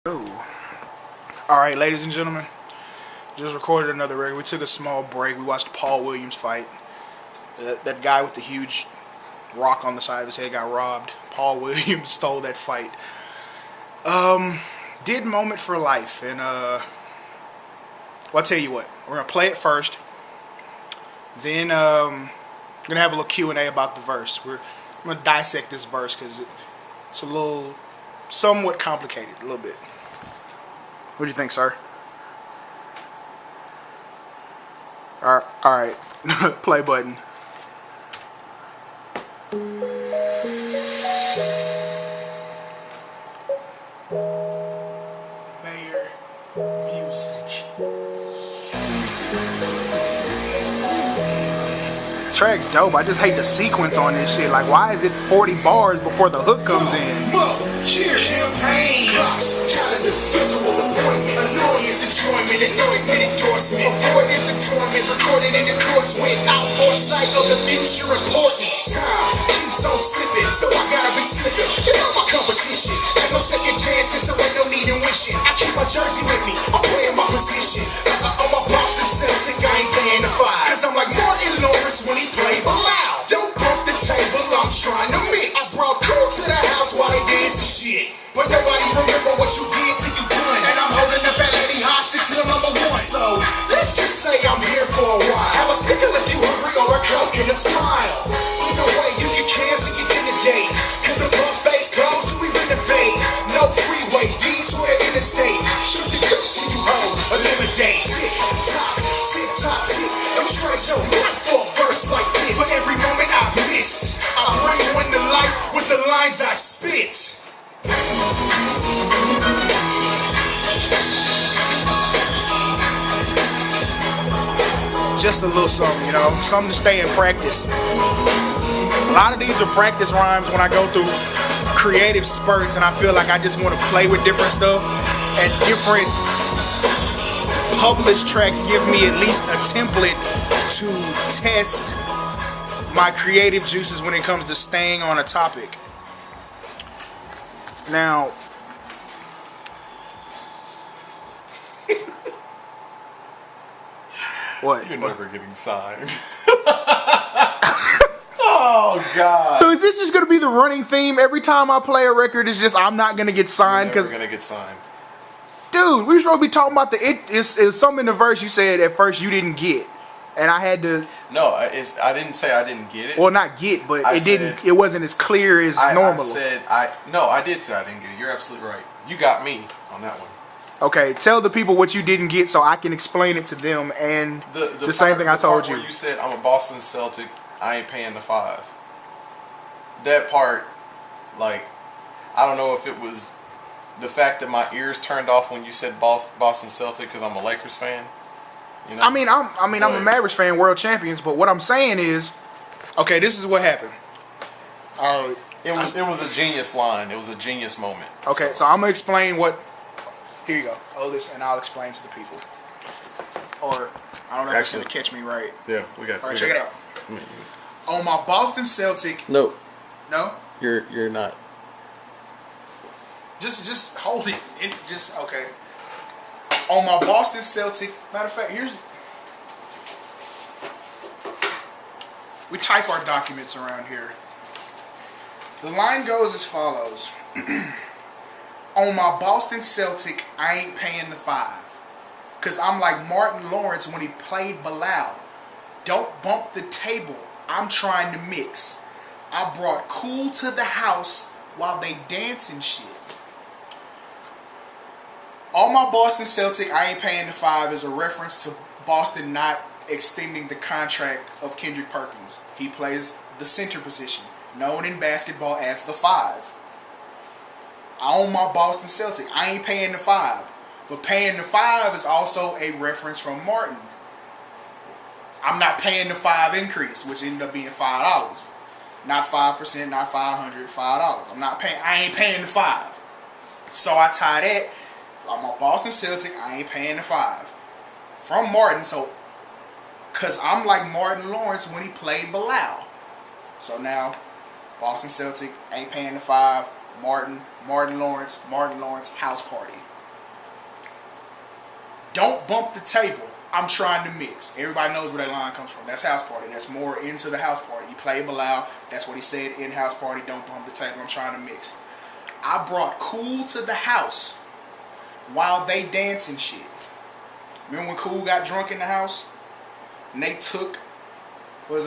Oh. Alright, ladies and gentlemen, just recorded another record. We took a small break. We watched the Paul Williams fight. That guy with the huge rock on the side of his head got robbed. Paul Williams stole that fight. Did moment for life. And, well, I'll tell you what. We're going to play it first. Then, we're going to have a little Q&A about the verse. I'm going to dissect this verse because it's a little, somewhat complicated, a little bit. What do you think, sir? Alright. Play button. Mayor Muzik. Track's dope. I just hate the sequence on this shit. Like, why is it 40 bars before the hook comes in? Cheers, champagne, clocks, calendar, schedule, appointment, annoyance, enjoyment, anointment, endorsement, avoidance and torment, recorded in the course without foresight of the future importance. Time keeps on slipping, so I gotta be slicker. You know my competition, got no second chances, so ain't no need in wishing. I keep my jersey with me, I'm playing my position. On my Boston Celtic, I ain't playing the five, cause I'm like Martin Lawrence when he played loud. Don't bump the table, I'm trying to mix. I brought cool to the house while they dancing shit, but nobody remember what you did till you done. And I'm holding the fat lady hostage till number one. So let's just say I'm here for a while. Have a stickle if you hungry or a coke and a smile. Either way you can cancel your dinner date, cause the buffet's closed till we renovate. No freeway, detour the interstate. Shoot the deuce till you hoes eliminate. Tick tock, tick tock, tick. I'm trying to run for a verse like this. For every moment I've missed, I bring one to life with the lines I spit. Just a little something, you know, something to stay in practice. A lot of these are practice rhymes when I go through creative spurts and I feel like I just want to play with different stuff, and different published tracks give me at least a template to test my creative juices when it comes to staying on a topic. Now, what? You're never getting signed. Oh, God. So is this just going to be the running theme every time I play a record? It's just I'm not going to get signed because... You're never going to get signed. Dude, we were supposed to be talking about it's something in the verse you said at first you didn't get. And I had to... No, I didn't say I didn't get it. Well, not get, but it wasn't as clear as normal. I did say I didn't get it. You're absolutely right. You got me on that one. Okay, tell the people what you didn't get so I can explain it to them, and the same thing I told you. Where you said I'm a Boston Celtic, I ain't paying the $5. That part, like, I don't know if it was the fact that my ears turned off when you said Boston Celtic because I'm a Lakers fan. You know? I'm a Mavericks fan, world champions. But what I'm saying is, okay, this is what happened. It was a genius line. It was a genius moment. Okay, so I'm gonna explain what. Here you go. Hold this, and I'll explain to the people. Or I don't know if it's gonna catch me right. Yeah, we got. All right, check it out. On my Boston Celtic. No. No. You're not. Just hold it. Okay. On my Boston Celtic, matter of fact, we type our documents around here. The line goes as follows. On my Boston Celtic, I ain't paying the $5. Cause I'm like Martin Lawrence when he played Bilal. Don't bump the table, I'm trying to mix. I brought cool to the house while they dancing shit. On my Boston Celtic, I ain't paying the $5 is a reference to Boston not extending the contract of Kendrick Perkins. He plays the center position, known in basketball as the 5. I own my Boston Celtic. I ain't paying the $5. But paying the $5 is also a reference from Martin. I'm not paying the $5 increase, which ended up being $5. Not 5%, not $500, $5. I ain't paying the $5. So I tie that. I'm a Boston Celtic, I ain't paying the $5. From Martin, so cause I'm like Martin Lawrence when he played Bilal. So now Boston Celtic ain't paying the $5. Martin Lawrence house party. Don't bump the table. I'm trying to mix. Everybody knows where that line comes from. That's house party. That's more into the house party. He played loud. That's what he said in house party. Don't bump the table. I'm trying to mix. I brought Cool to the house while they dancing shit. Remember when Cool got drunk in the house? And they took, who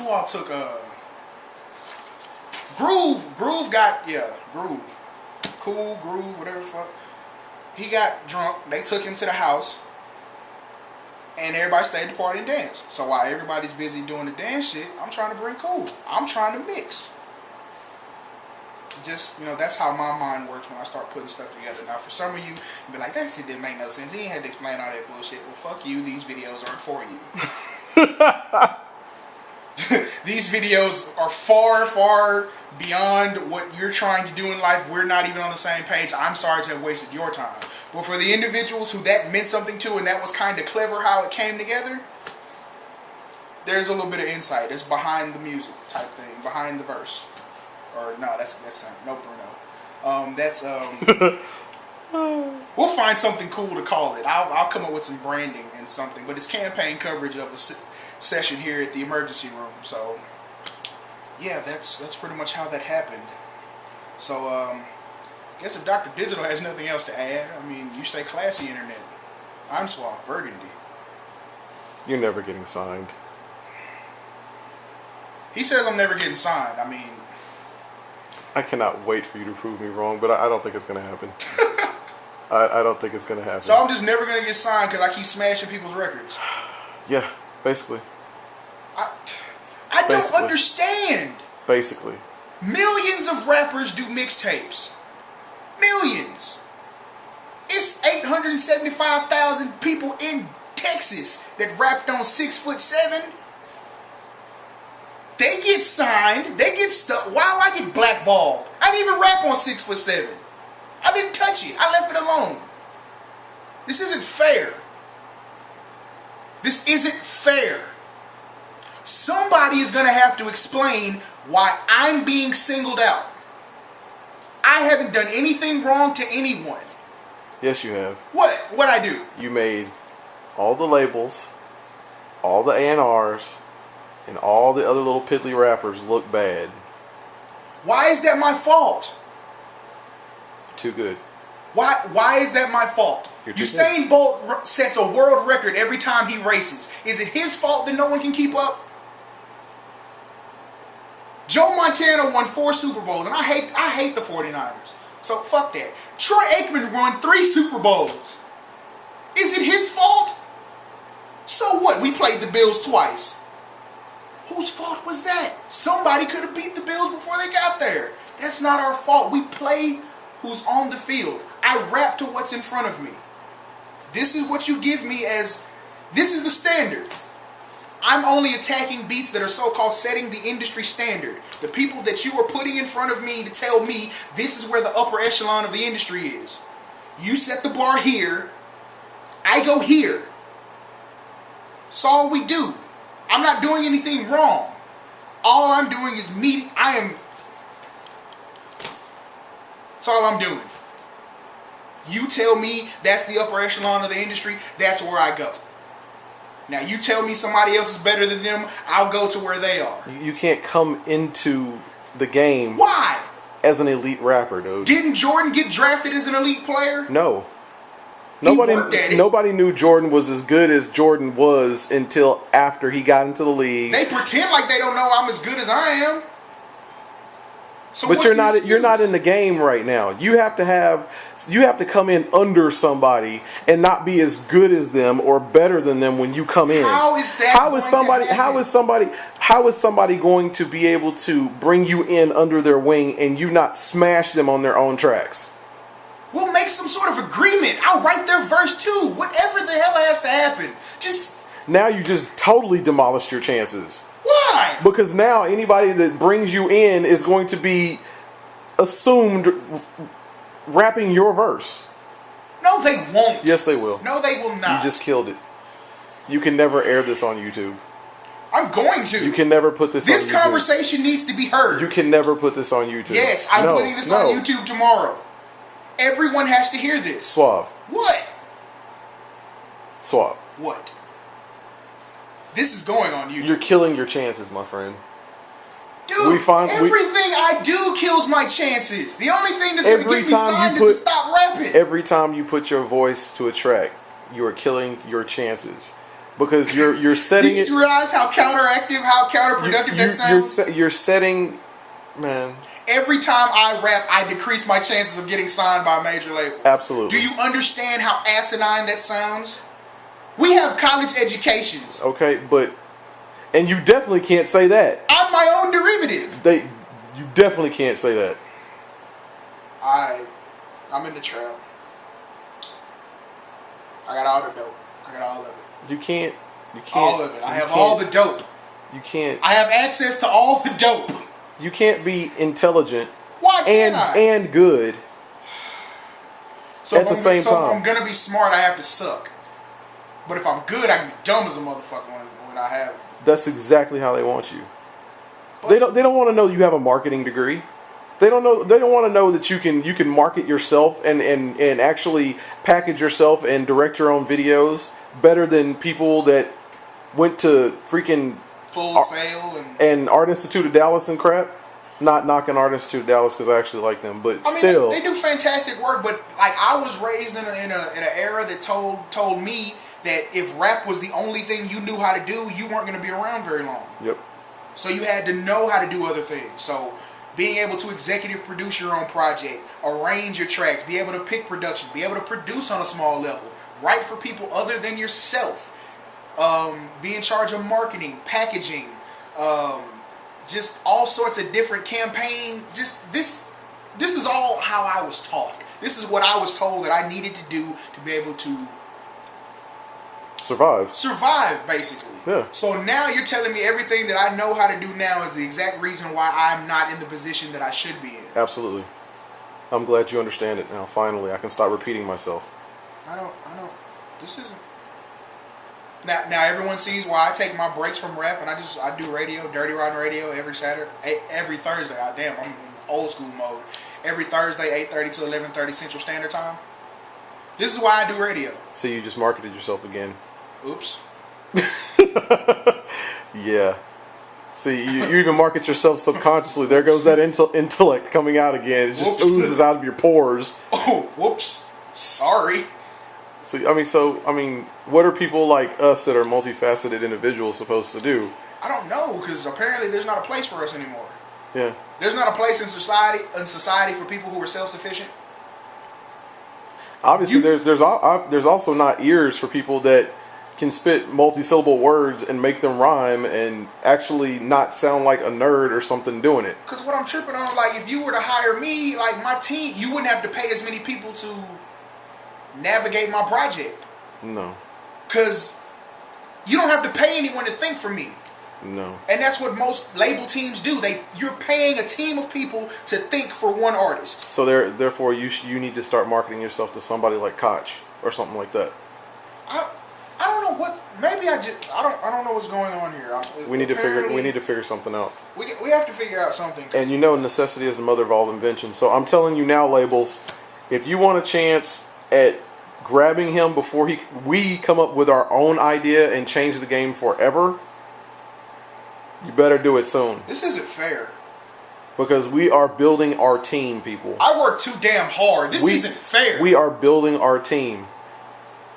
all took, Groove got, Groove. Cool, Groove, whatever the fuck. He got drunk. They took him to the house. And everybody stayed at the party and danced. So while everybody's busy doing the dance shit, I'm trying to bring Cool. I'm trying to mix. Just, that's how my mind works when I start putting stuff together. Now, for some of you, you'll be like, that shit didn't make no sense. He ain't had to explain all that bullshit. Well, fuck you. These videos aren't for you. These videos are far, far beyond what you're trying to do in life. We're not even on the same page. I'm sorry to have wasted your time. But for the individuals who that meant something to and that was kind of clever how it came together, there's a little bit of insight. It's behind the music type thing, behind the verse. Or no, that's no Bruno. We'll find something cool to call it. I'll come up with some branding and something. But it's campaign coverage of a session here at the emergency room. So yeah, that's pretty much how that happened. So I guess if Dr. Digital has nothing else to add, I mean, you stay classy, internet. I'm Suave, Burgandy. You're never getting signed. He says I'm never getting signed. I mean, I cannot wait for you to prove me wrong, but I don't think it's going to happen. I don't think it's going to happen. So I'm just never going to get signed because I keep smashing people's records. Yeah, basically. I don't understand. Basically. Millions of rappers do mixtapes. Millions. It's 875,000 people in Texas that rapped on 6'7". They get signed. They get stuck. Why do I get blackballed? I didn't even rap on 6'7". I didn't touch it. I left it alone. This isn't fair. This isn't fair. Somebody is going to have to explain why I'm being singled out. I haven't done anything wrong to anyone. Yes, you have. What? What'd I do? You made all the labels, all the A&Rs, and all the other little piddly rappers look bad. Why is that my fault? Too good. Why is that my fault? Usain Bolt sets a world record every time he races. Is it his fault that no one can keep up? Joe Montana won 4 Super Bowls, and I hate the 49ers. So fuck that. Troy Aikman won 3 Super Bowls. Is it his fault? So what? We played the Bills twice. Whose fault was that? Somebody could have beat the Bills before they got there. That's not our fault. We play who's on the field. I rap to what's in front of me. This is what you give me as, this is the standard. I'm only attacking beats that are so-called setting the industry standard. The people that you are putting in front of me to tell me this is where the upper echelon of the industry is. You set the bar here. I go here. That's all we do. I'm not doing anything wrong. All I'm doing is that's all I'm doing. You tell me that's the upper echelon of the industry, that's where I go. Now you tell me somebody else is better than them, I'll go to where they are. You can't come into the game. Why? As an elite rapper, dude. Didn't Jordan get drafted as an elite player? No. Nobody knew Jordan was as good as Jordan was until after he got into the league. They pretend like they don't know I'm as good as I am. So but you're not in the game right now. You have to come in under somebody and not be as good as them or better than them when you come in. How is that? How is somebody going to be able to bring you in under their wing and you not smash them on their own tracks? We'll make some sort of agreement. I'll write their verse too. Whatever the hell has to happen. Now you just totally demolished your chances. Why? Because now anybody that brings you in is going to be assumed rapping your verse. No, they won't. Yes, they will. No, they will not. You just killed it. You can never air this on YouTube. I'm going to. You can never put this on YouTube. This conversation needs to be heard. You can never put this on YouTube. Yes, I'm putting this on YouTube tomorrow. Everyone has to hear this. Suave. What? Suave. What? This is going on YouTube. You're killing your chances, my friend. Dude, everything I do kills my chances. The only thing that's going to get me signed is to stop rapping. Every time you put your voice to a track, you are killing your chances. Because you're setting it... Do you realize how counteractive, how counterproductive that sounds? You're setting... Man... Every time I rap, I decrease my chances of getting signed by a major label. Absolutely. Do you understand how asinine that sounds? We have college educations. Okay, but... And you definitely can't say that. I'm my own derivative. You definitely can't say that. I'm in the trap. I got all the dope. I got all of it. You can't... All of it. I have all the dope. You can't... I have access to all the dope. You can't be intelligent. Why can't I? And good at the same time. So if I'm gonna be smart, I have to suck. But if I'm good, I can be dumb as a motherfucker when I have. That's exactly how they want you. But they don't want to know you have a marketing degree. They don't want to know that you can market yourself and actually package yourself and direct your own videos better than people that went to freaking Full Sail and Art Institute of Dallas and crap. Not knocking Art Institute of Dallas because I actually like them, but still, they do fantastic work. But like, I was raised in an era that told me that if rap was the only thing you knew how to do, you weren't going to be around very long. Yep. So you had to know how to do other things. So being able to executive produce your own project, arrange your tracks, be able to pick production, be able to produce on a small level, write for people other than yourself. Be in charge of marketing, packaging, just all sorts of different campaign. Just this is all how I was taught. This is what I was told that I needed to do to be able to survive, basically. Yeah. So now you're telling me everything that I know how to do now is the exact reason why I'm not in the position that I should be in. Absolutely. I'm glad you understand it now. Finally, I can stop repeating myself. I don't. This isn't. Now everyone sees why I take my breaks from rap and I do radio, Dirty Rotten Radio every Thursday. Damn, I'm in old school mode. Every Thursday, 8:30 to 11:30 Central Standard Time. This is why I do radio. See, you just marketed yourself again. Oops. Yeah. See, you even market yourself subconsciously. There goes that intellect coming out again. It just oozes out of your pores. Oh, whoops. Sorry. So I mean, what are people like us that are multifaceted individuals supposed to do? I don't know, because apparently there's not a place for us anymore. Yeah. There's not a place in society for people who are self-sufficient. Obviously, there's also not ears for people that can spit multi-syllable words and make them rhyme and actually not sound like a nerd or something doing it. Because what I'm tripping on, like, if you were to hire me, like my team, you wouldn't have to pay as many people to navigate my project. No. Because you don't have to pay anyone to think for me. No. And that's what most label teams do. You're paying a team of people to think for one artist. So therefore, you need to start marketing yourself to somebody like Koch or something like that. I don't know what. Maybe I don't know what's going on here. We need to figure something out. We have to figure out something. And necessity is the mother of all invention. So I'm telling you now, labels, if you want a chance at grabbing him before we come up with our own idea and change the game forever, you better do it soon. This isn't fair. Because we are building our team, people. I work too damn hard. This isn't fair. We are building our team.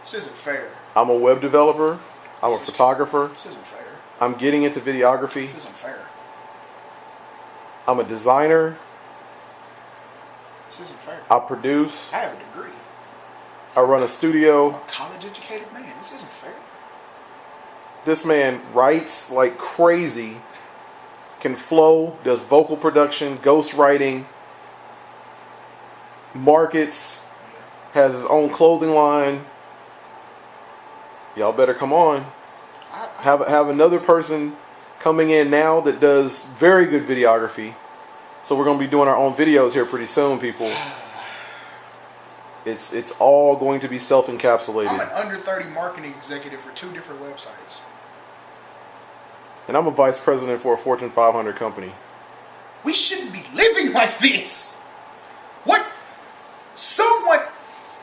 This isn't fair. I'm a web developer. I'm a photographer. This isn't fair. I'm getting into videography. This isn't fair. I'm a designer. This isn't fair. I produce. I have a degree. I run a studio. I'm a college-educated man. This isn't fair. This man writes like crazy, can flow, does vocal production, ghost writing, markets, has his own clothing line. Y'all better come on. Have another person coming in now that does very good videography. So we're going to be doing our own videos here pretty soon, people. It's all going to be self-encapsulated. I'm an under 30 marketing executive for 2 different websites. And I'm a vice president for a Fortune 500 company. We shouldn't be living like this. What? Someone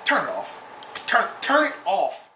turn it off. Turn it off.